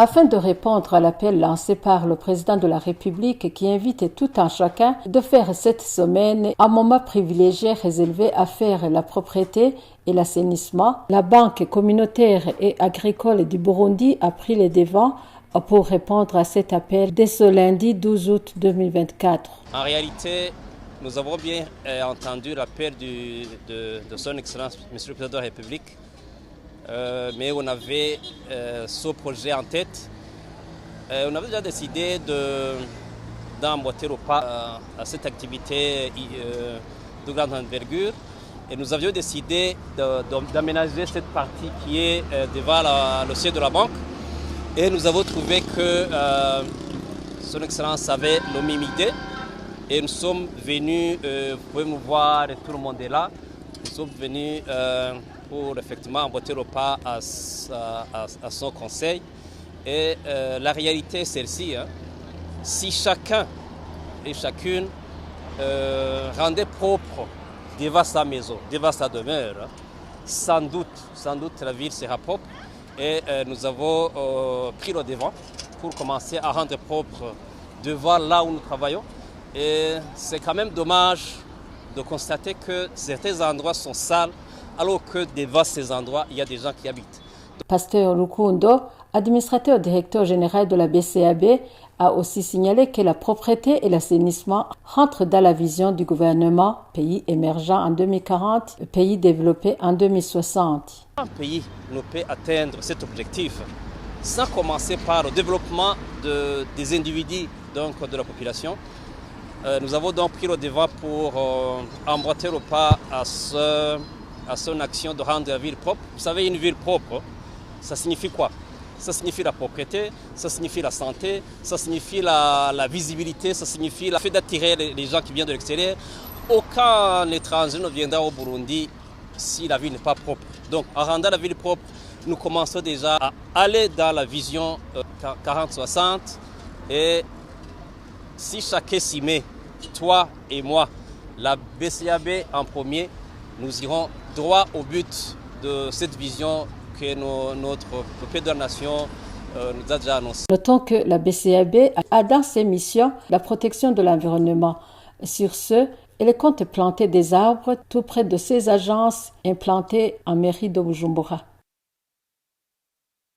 Afin de répondre à l'appel lancé par le président de la République qui invite tout un chacun de faire cette semaine un moment privilégié réservé à faire la propreté et l'assainissement, la Banque communautaire et agricole du Burundi a pris les devants pour répondre à cet appel dès ce lundi 12 août 2024. En réalité, nous avons bien entendu l'appel de son Excellence, Monsieur le Président de la République, mais on avait ce projet en tête. On avait déjà décidé d'emboîter le pas à cette activité de grande envergure. Et nous avions décidé d'aménager cette partie qui est devant le siège de la banque. Et nous avons trouvé que son Excellence avait la même idée. Et nous sommes venus, vous pouvez nous voir, tout le monde est là. Nous sommes venus pour effectivement emboîter le pas à son conseil. Et la réalité est celle-ci. Si chacun et chacune rendait propre devant sa maison, devant sa demeure, sans doute la ville sera propre. Et nous avons pris le devant pour commencer à rendre propre devant là où nous travaillons. Et c'est quand même dommage de constater que certains endroits sont sales, alors que devant ces endroits, il y a des gens qui habitent. Pasteur Rukundo, administrateur directeur général de la BCAB, a aussi signalé que la propreté et l'assainissement rentrent dans la vision du gouvernement pays émergent en 2040, pays développé en 2060. Un pays ne peut atteindre cet objectif sans commencer par le développement des individus, donc de la population. Nous avons donc pris le devant pour emboîter le pas à son action de rendre la ville propre. Vous savez, une ville propre, ça signifie quoi? Ça signifie la propreté, ça signifie la santé, ça signifie la visibilité, ça signifie le fait d'attirer les gens qui viennent de l'extérieur. Aucun étranger ne viendra au Burundi si la ville n'est pas propre. Donc, en rendant la ville propre, nous commençons déjà à aller dans la vision 40-60. Et si chacun s'y met, toi et moi, la BCAB en premier, nous irons droit au but de cette vision que notre peuple de la nation nous a déjà annoncé. Notons que la BCAB a dans ses missions la protection de l'environnement. Sur ce, elle compte planter des arbres tout près de ses agences implantées en mairie de Bujumbura.